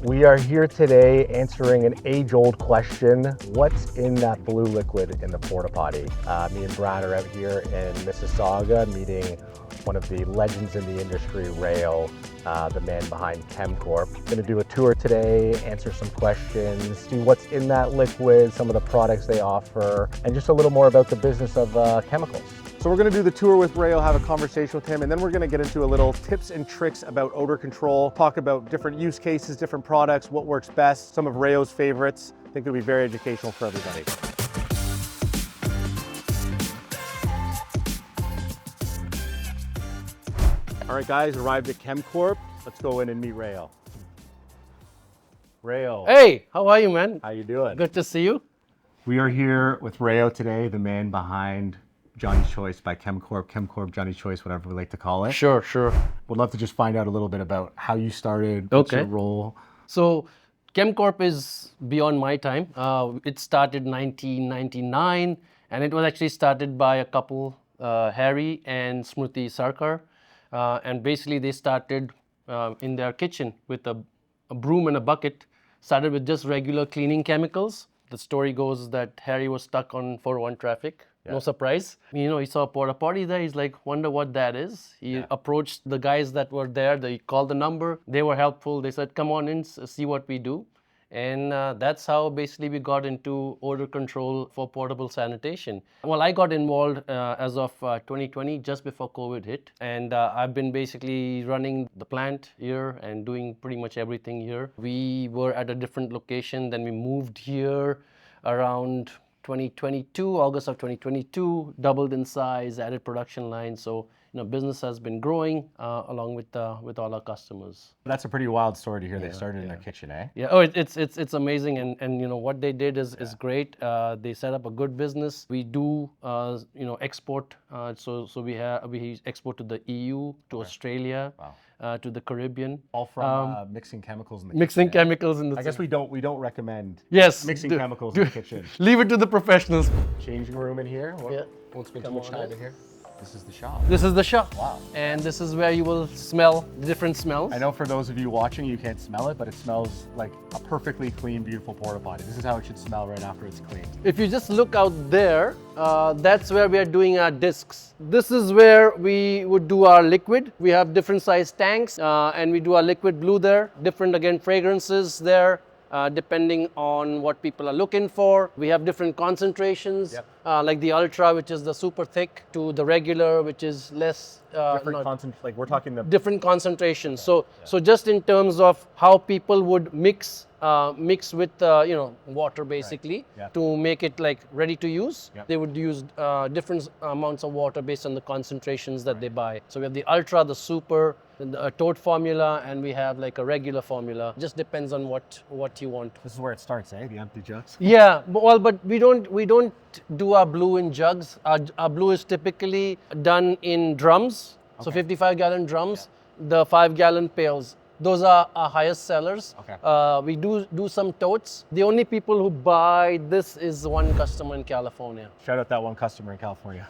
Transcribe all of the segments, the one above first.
We are here today answering an age-old question. What's in that blue liquid in the porta potty? Me and Brad are out here in Mississauga meeting one of the legends in the industry, Rayo, the man behind ChemCorp. Going to do a tour today, answer some questions, see what's in that liquid, some of the products they offer, and just a little more about the business of chemicals. So we're going to do the tour with Rayo, have a conversation with him, and then we're going to get into a little tips and tricks about odor control, talk about different use cases, different products, what works best, some of Rayo's favorites. I think it'll be very educational for everybody. All right, guys, arrived at ChemCorp. Let's go in and meet Rayo. Rayo. Hey, how are you, man? How you doing? Good to see you. We are here with Rayo today, the man behind Johnny's Choice by ChemCorp, Johnny's Choice, whatever we like to call it. Sure. Would love to just find out a little bit about how you started, what's your role. So ChemCorp is beyond my time. It started 1999, and it was actually started by a couple, Harry and Smriti Sarkar. And basically they started in their kitchen with a broom and a bucket, started with just regular cleaning chemicals. The story goes that Harry was stuck on 401 traffic. No surprise. You know, he saw a porta potty there. He's like, wonder what that is. He approached the guys that were there. They called the number. They were helpful. They said, come on in, see what we do. And that's how basically we got into odor control for portable sanitation. Well, I got involved as of 2020, just before COVID hit. And I've been basically running the plant here and doing pretty much everything here. We were at a different location. Then we moved here around 2022, August of 2022, doubled in size, added production lines. So, you know, business has been growing along with all our customers. That's a pretty wild story to hear. They started in their kitchen, eh? Yeah. Oh, it's amazing, and you know what they did is great. They set up a good business. We do export. So we export to the EU, to Australia. Wow. To the Caribbean. All from mixing chemicals in the mixing kitchen. Chemicals in the I guess we don't recommend mixing chemicals in the kitchen. Leave it to the professionals. Changing room in here. Won't spend too much time in here. This is the shop. This is the shop. Wow. And this is where you will smell different smells. I know for those of you watching, you can't smell it, but it smells like a perfectly clean, beautiful porta potty. This is how it should smell right after it's cleaned. If you just look out there, that's where we are doing our discs. This is where we would do our liquid. We have different size tanks, and we do our liquid blue there. Different, again, fragrances there. Depending on what people are looking for. We have different concentrations, like the ultra, which is the super thick, to the regular, which is less. Like we're talking the different concentrations. So just in terms of how people would mix with water basically to make it like ready to use. They would use different amounts of water based on the concentrations that they buy. So we have the ultra, the super, a tote formula, and we have like a regular formula. Just depends on what you want. This is where it starts, eh? The empty jugs. Yeah, but we don't do our blue in jugs. Our blue is typically done in drums. So 55-gallon drums, the 5-gallon pails. Those are our highest sellers. We do some totes. The only people who buy this is one customer in California. Shout out that one customer in California.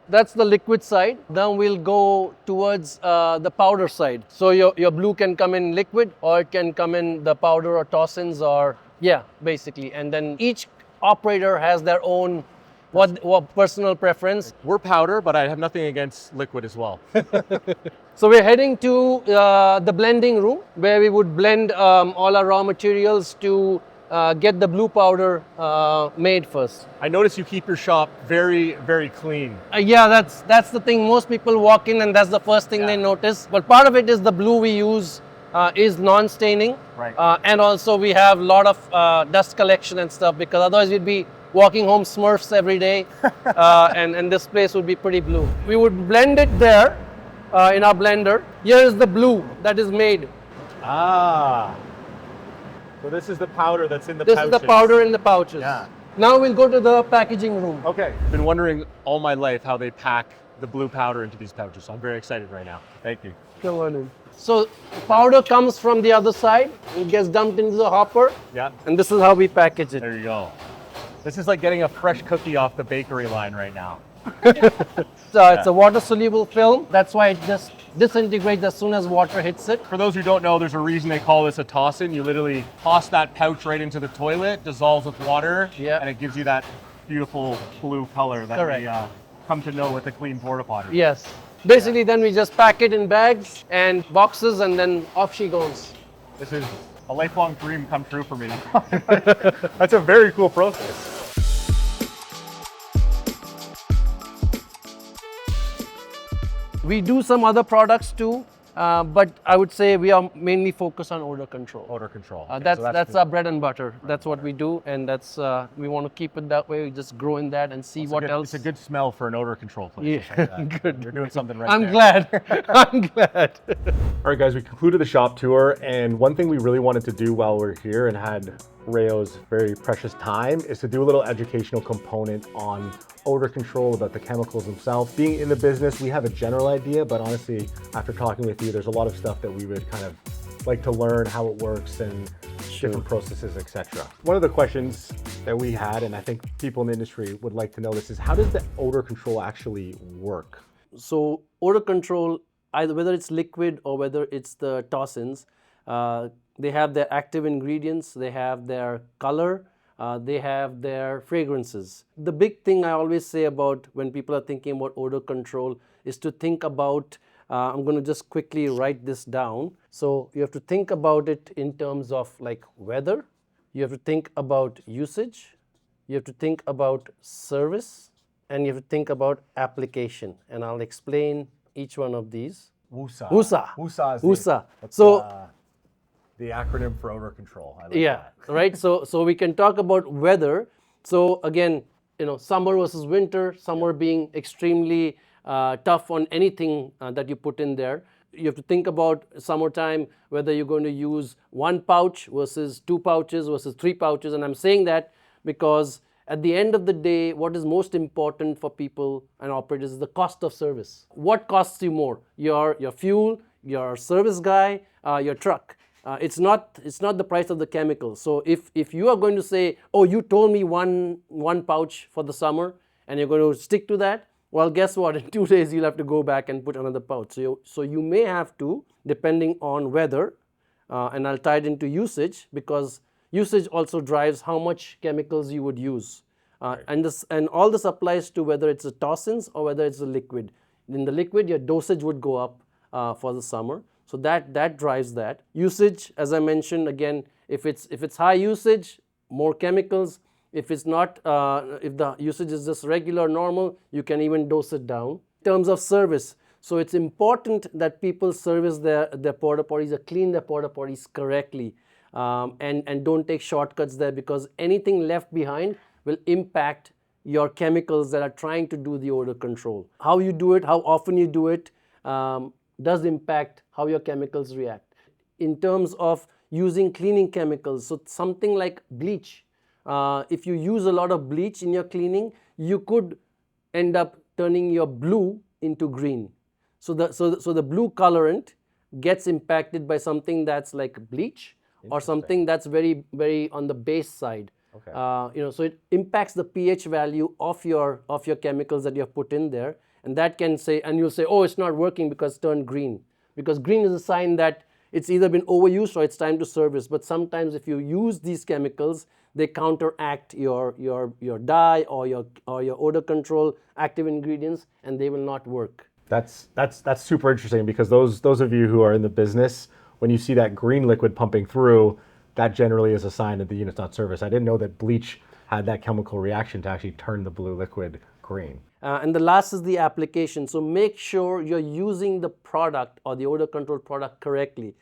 That's the liquid side. Then we'll go towards the powder side. So your blue can come in liquid, or it can come in the powder or toss-ins, or basically. And then each operator has their own what personal preference. We're powder, but I have nothing against liquid as well. So we're heading to the blending room, where we would blend all our raw materials to get the blue powder made first. I notice you keep your shop very, very clean. That's the thing. Most people walk in and that's the first thing they notice. But part of it is the blue we use is non-staining. Right. And also we have a lot of dust collection and stuff, because otherwise we'd be walking home Smurfs every day, and this place would be pretty blue. We would blend it there in our blender. Here is the blue that is made. Ah. So this is the powder that's in the pouches. This is the powder in the pouches. Yeah. Now we'll go to the packaging room. Okay. I've been wondering all my life how they pack the blue powder into these pouches, so I'm very excited right now. Thank you. Come on in. So powder comes from the other side. It gets dumped into the hopper. Yeah. And this is how we package it. There you go. This is like getting a fresh cookie off the bakery line right now. So it's a water soluble film. That's why it just disintegrates as soon as water hits it. For those who don't know, there's a reason they call this a toss-in. You literally toss that pouch right into the toilet, dissolves with water, Yeah. and it gives you that beautiful blue color that Correct. we come to know with a clean porta potty. Yes. Basically, then we just pack it in bags and boxes, and then off she goes. This is a lifelong dream come true for me. That's a very cool process. We do some other products too, but I would say we are mainly focused on odor control. Odor control. That's our bread and butter. That's what we do, and that's we want to keep it that way. We just grow in that and see what else. It's a good smell for an odor control place. Yeah, Like good. You're doing something right I'm there. glad. I'm glad. All right, guys, we concluded the shop tour, and one thing we really wanted to do while we're here and had Rayo's very precious time is to do a little educational component on odor control, about the chemicals themselves. Being in the business, we have a general idea, but honestly, after talking with you, there's a lot of stuff that we would kind of like to learn how it works and different processes, etc. One of the questions that we had, and I think people in the industry would like to know this, is how does the odor control actually work? So odor control, either whether it's liquid or whether it's the toxins, they have their active ingredients, they have their color, they have their fragrances. The big thing I always say about when people are thinking about odor control is to think about, I'm going to just quickly write this down. So you have to think about it in terms of like weather, you have to think about usage, you have to think about service, and you have to think about application. And I'll explain each one of these. WUSA. WUSA. WUSA is WUSA. that's, So the acronym for odor control. I like yeah, that. right. So we can talk about weather. So again, summer versus winter. Summer being extremely tough on anything that you put in there. You have to think about summertime, whether you're going to use one pouch versus two pouches versus three pouches. And I'm saying that because at the end of the day, what is most important for people and operators is the cost of service. What costs you more? Your fuel, your service guy, your truck. It's not the price of the chemicals. So if you are going to say, oh, you told me one pouch for the summer and you're going to stick to that, well, guess what? In 2 days you'll have to go back and put another pouch. So you may have to, depending on weather, and I'll tie it into usage, because usage also drives how much chemicals you would use. And all this applies to whether it's a toxins or whether it's a liquid. In the liquid, your dosage would go up for the summer. So that drives that. Usage, as I mentioned, again, if it's high usage, more chemicals. If it's not, if the usage is just regular, normal, you can even dose it down. In terms of service, so it's important that people service their porta potties or clean their porta potties correctly, and don't take shortcuts there, because anything left behind will impact your chemicals that are trying to do the odor control. How you do it, how often you do it, does impact how your chemicals react. In terms of using cleaning chemicals, so something like bleach, if you use a lot of bleach in your cleaning, you could end up turning your blue into green. So the blue colorant gets impacted by something that's like bleach or something that's very, very on the base side. Okay. So it impacts the pH value of your chemicals that you have put in there, and that can say, and you'll say, oh, it's not working because it turned green. Because green is a sign that it's either been overused or it's time to service. But sometimes if you use these chemicals, they counteract your dye or your odor control active ingredients, and they will not work. That's super interesting, because those of you who are in the business, when you see that green liquid pumping through, that generally is a sign that the unit's not serviced. I didn't know that bleach had that chemical reaction to actually turn the blue liquid green. And the last is the application. So make sure you're using the product or the odor control product correctly.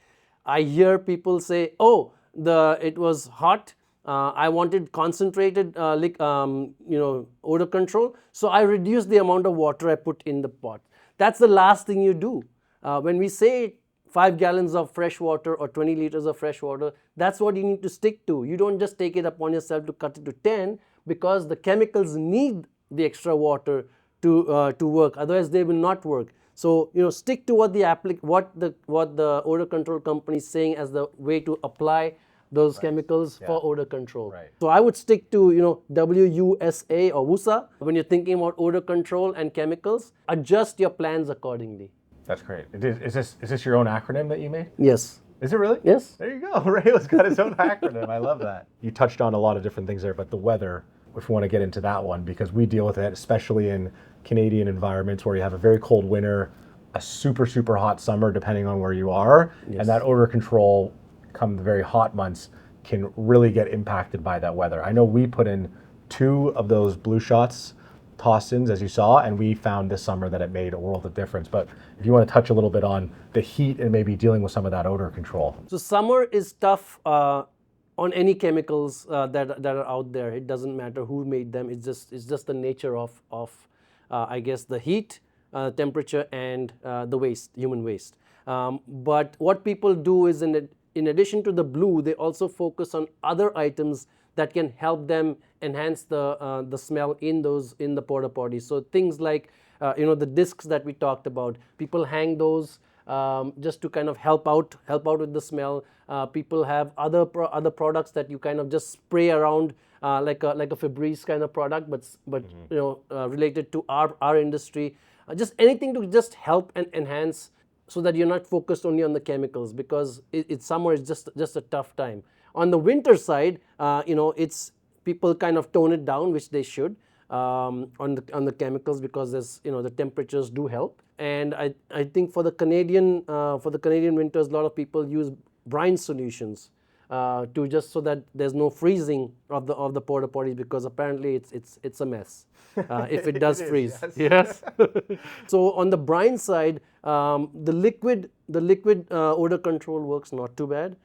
I hear people say, oh, it was hot. I wanted concentrated odor control, so I reduced the amount of water I put in the pot. That's the last thing you do. When we say 5 gallons of fresh water or 20 liters of fresh water, that's what you need to stick to. You don't just take it upon yourself to cut it to 10, because the chemicals need the extra water to work. Otherwise, they will not work. So stick to what the odor control company is saying as the way to apply those chemicals for odor control. Right. So I would stick to, WUSA or WUSA when you're thinking about odor control and chemicals. Adjust your plans accordingly. That's great. Is this your own acronym that you made? Yes. Is it really? Yes. There you go. Rayo's got his own acronym. I love that. You touched on a lot of different things there, but the weather, if we want to get into that one, because we deal with it, especially in Canadian environments where you have a very cold winter, a super, super hot summer, depending on where you are. Yes. And that odor control, come the very hot months, can really get impacted by that weather. I know we put in 2 of those blue shots toss-ins, as you saw, and we found this summer that it made a world of difference. But if you want to touch a little bit on the heat and maybe dealing with some of that odor control. So summer is tough on any chemicals that are out there. It doesn't matter who made them. It's just the nature of I guess the heat, temperature, and the waste, human waste. But what people do is in addition to the blue, they also focus on other items that can help them enhance the smell in the porta potties. So things like the discs that we talked about. People hang those just to kind of help out with the smell. People have other products that you kind of just spray around like a Febreze kind of product, but related to our industry. Just anything to just help and enhance, so that you're not focused only on the chemicals, because it's summer is just a tough time. On the winter side, it's people kind of tone it down, which they should, on the chemicals, because there's the temperatures do help. And I think for the Canadian winters, a lot of people use brine solutions to just so that there's no freezing of the porta potties, because apparently it's a mess if it does freeze. Yes. So on the brine side, the liquid odor control works not too bad.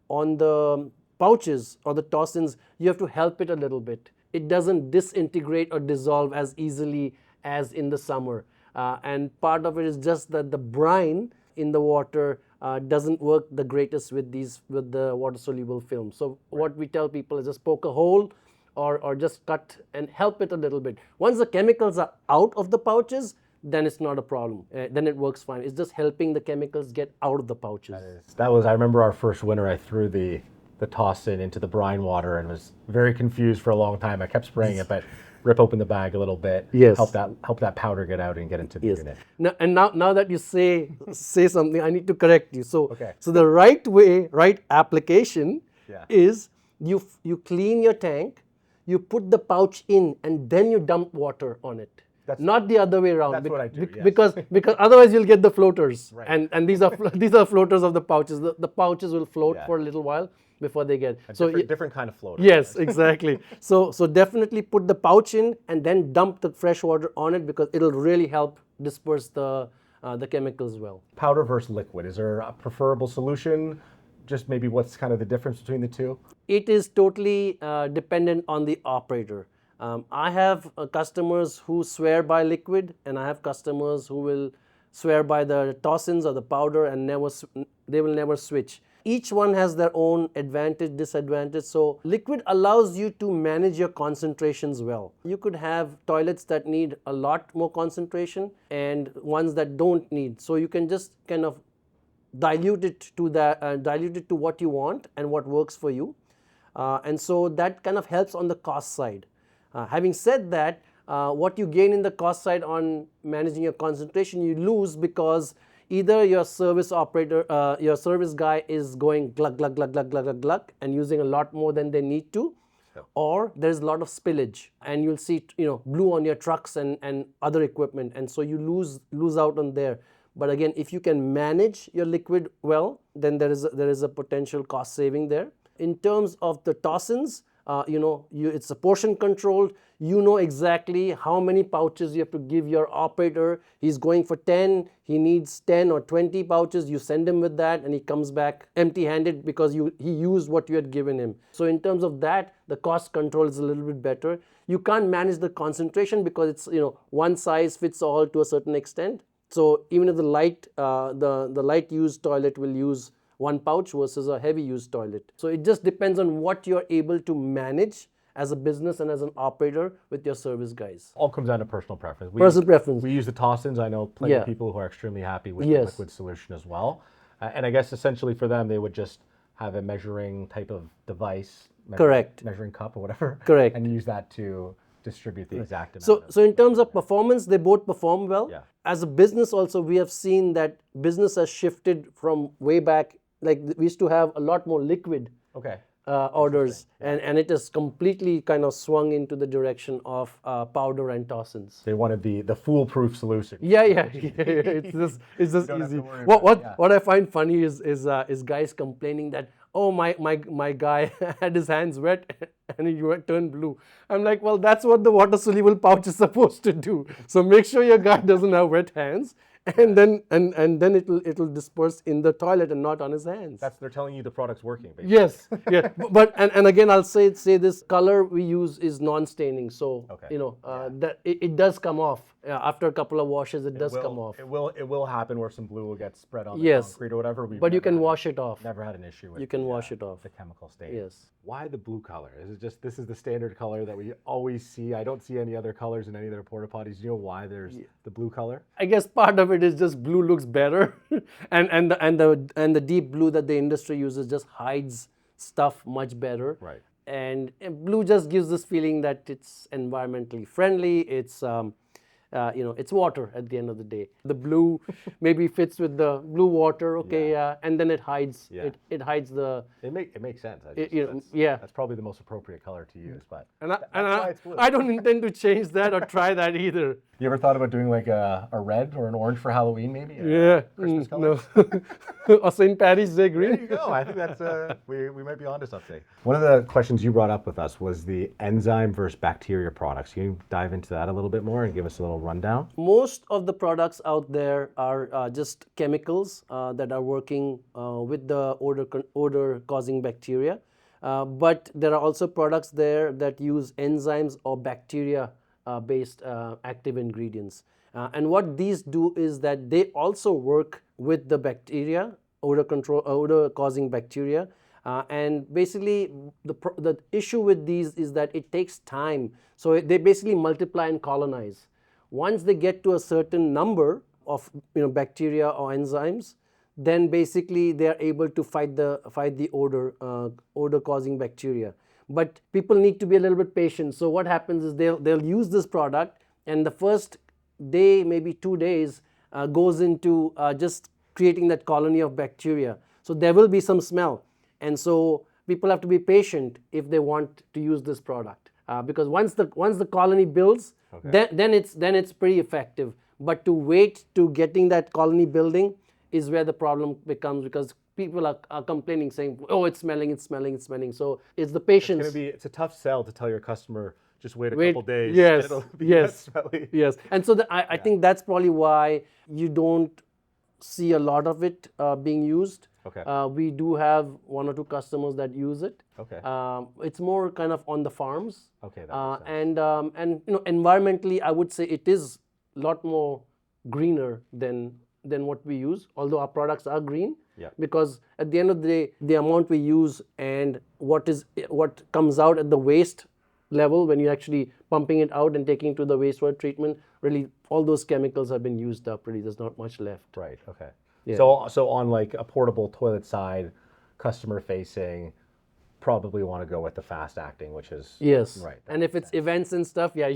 On the pouches or the toss-ins, you have to help it a little bit. It doesn't disintegrate or dissolve as easily as in the summer. And part of it is just that the brine in the water doesn't work the greatest with the water-soluble film. So what we tell people is just poke a hole or just cut and help it a little bit. Once the chemicals are out of the pouches, then it's not a problem. Then it works fine. It's just helping the chemicals get out of the pouches. I remember our first winter, I threw the toss-in into the brine water and was very confused for a long time. I kept spraying it, but rip open the bag a little bit, yes, help that powder get out and get into the unit. Now that you say something, I need to correct you. So okay. So the right application is you clean your tank, you put the pouch in, and then you dump water on it. That's not the other way around. That's what I do. Yes. Because otherwise you'll get the floaters, right. and these are floaters of the pouches. The pouches will float for a little while before they get different kind of floater. Yes, exactly. So definitely put the pouch in and then dump the fresh water on it, because it'll really help disperse the chemicals well. Powder versus liquid. Is there a preferable solution? Just maybe what's kind of the difference between the two? It is totally dependent on the operator. I have customers who swear by liquid, and I have customers who will swear by the toss-ins or the powder, and they will never switch. Each one has their own advantage, disadvantage. So liquid allows you to manage your concentrations well. You could have toilets that need a lot more concentration and ones that don't need. So you can just kind of dilute it to what you want and what works for you. And so that kind of helps on the cost side. Having said that, what you gain in the cost side on managing your concentration, you lose, because either your service operator, your service guy is going glug, glug, glug, glug, glug, glug, glug, and using a lot more than they need to, or there's a lot of spillage, and you'll see blue on your trucks and other equipment, and so you lose out on there. But again, if you can manage your liquid well, then there is a potential cost saving there. In terms of the toss-ins, it's a portion controlled. You know exactly how many pouches you have to give your operator. He's going for 10, he needs 10 or 20 pouches. You send him with that, and he comes back empty-handed because he used what you had given him. So in terms of that, the cost control is a little bit better. You can't manage the concentration because it's one size fits all to a certain extent. So even if the light used toilet will use one pouch versus a heavy used toilet. So it just depends on what you're able to manage as a business and as an operator with your service guys. All comes down to personal preference. We use the toss-ins. I know plenty of people who are extremely happy with the liquid solution as well. And I guess essentially for them, they would just have a measuring type of device, Correct. measuring cup or whatever, Correct. and use that to distribute the exact amount. So in terms of performance, they both perform well. Yeah. As a business also, we have seen that business has shifted from way back, like we used to have a lot more liquid Okay. orders, and it has completely kind of swung into the direction of powder and tossins. They wanted the foolproof solution. Yeah. It's just don't have easy. to worry about it, yeah. What I find funny is guys complaining that, oh, my guy had his hands wet and he turned blue. I'm like, well, that's what the water soluble pouch is supposed to do. So make sure your guy doesn't have wet hands, and then it'll disperse in the toilet and not on his hands. They're telling you the product's working, basically. Yes, yeah. But and again, I'll say this color we use is non-staining, so Okay. that it does come off after a couple of washes. It does come off. It will happen where some glue will get spread on the Yes. concrete or whatever. But you can wash it off. Never had an issue with You can wash it off. the chemical stain. Yes. Why the blue color? Is it just this is the standard color that we always see? I don't see any other colors in any of their porta potties. Do you know why there's the blue color? I guess part of it is just blue looks better, and the deep blue that the industry uses just hides stuff much better. Right. And blue just gives this feeling that it's environmentally friendly. It's it's water at the end of the day. The blue maybe fits with the blue water, okay, and then it hides. Yeah. It hides the. It makes sense. That's probably the most appropriate color to use. But I don't intend to change that or try that either. you ever thought about doing like a red or an orange for Halloween, maybe? Christmas No. colors? Or St. Patty's Day green. There you go. I think that's we might be onto something. One of the questions you brought up with us was the enzyme versus bacteria products. Can you dive into that a little bit more and give us a little rundown? Most of the products out there are just chemicals that are working with the odor-causing bacteria. But there are also products there that use enzymes or bacteria-based active ingredients. And what these do is that they also work with the bacteria, odor-causing bacteria. And basically, the issue with these is that it takes time. So they basically multiply and colonize. Once they get to a certain number of bacteria or enzymes, then basically they are able to fight the odor causing bacteria. But people need to be a little bit patient. So what happens is they'll use this product, and the first day, maybe 2 days, goes into just creating that colony of bacteria. So there will be some smell, and so people have to be patient if they want to use this product. Because once the colony builds, then it's pretty effective. But to wait to getting that colony building is where the problem becomes, because people are complaining, saying, "Oh, it's smelling, it's smelling, it's smelling." So it's the patience. It's a tough sell to tell your customer just wait a couple days. Yes, it'll be yes, less smelly. yes. And so I think that's probably why you don't see a lot of it being used. Okay. We do have 1 or 2 customers that use it. Okay. It's more kind of on the farms. Okay. That makes sense. And environmentally, I would say it is a lot more greener than what we use. Although our products are green, because at the end of the day, the amount we use and what comes out at the waste level when you're actually pumping it out and taking it to the wastewater treatment, really all those chemicals have been used up. Really, there's not much left. Right. Okay. Yeah. So on like a portable toilet side, customer facing, probably want to go with the fast acting, which is Yes. right. And if it's events and stuff, you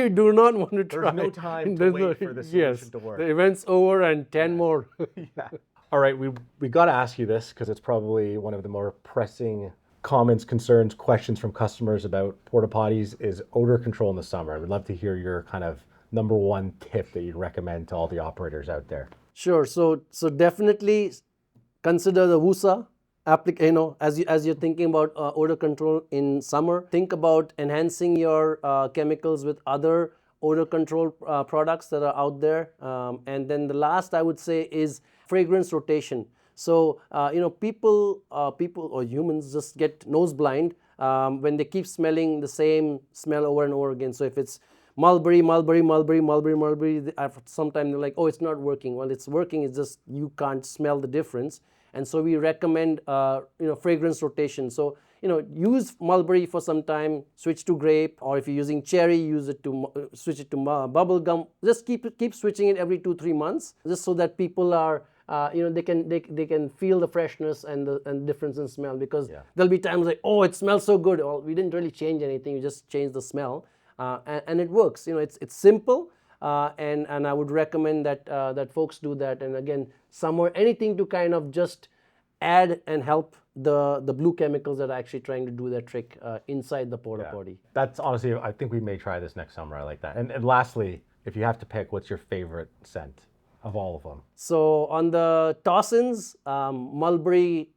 do not want to try. There's no time to wait for the solution to work. The event's over and 10 more. Yeah. All right, we got to ask you this because it's probably one of the more pressing comments, concerns, questions from customers about porta potties is odor control in the summer. I would love to hear your kind of number one tip that you'd recommend to all the operators out there. Sure. So definitely consider the WUSA application. As you're thinking about odor control in summer, think about enhancing your chemicals with other odor control products that are out there. And then the last I would say is fragrance rotation. So people or humans just get nose blind when they keep smelling the same smell over and over again. So if it's mulberry, sometimes they're like, oh, it's not working. Well, it's working. It's just you can't smell the difference. And so we recommend fragrance rotation. So use mulberry for some time, switch to grape, or if you're using cherry, switch it to bubble gum. Just keep switching it every 2-3 months, just so that people are they can feel the freshness and the difference in smell, because Yeah. there'll be times like, oh, it smells so good. Well, we didn't really change anything. We just changed the smell, and it works. It's simple, and I would recommend that folks do that. And again, somewhere anything to kind of just add and help the blue chemicals that are actually trying to do their trick inside the porta potty. That's honestly, I think we may try this next summer. I like that. And lastly, if you have to pick, what's your favorite scent of all of them? So on the toss-ins, mulberry,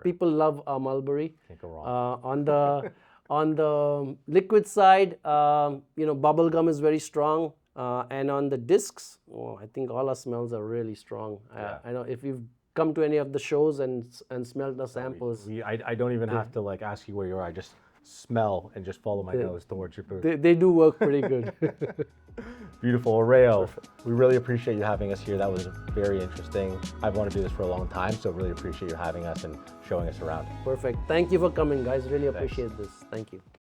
people love mulberry. Can't go wrong. On the liquid side, bubble gum is very strong, and on the discs, I think all our smells are really strong. I know if you've come to any of the shows and smelled the samples, I don't even have to like ask you where you are. I just smell and just follow my nose towards your booth. they do work pretty good. Beautiful. Rayo, we really appreciate you having us here. That was very interesting. I've wanted to do this for a long time, so really appreciate you having us and showing us around. Perfect. Thank you for coming, guys. Really appreciate this. Thank you.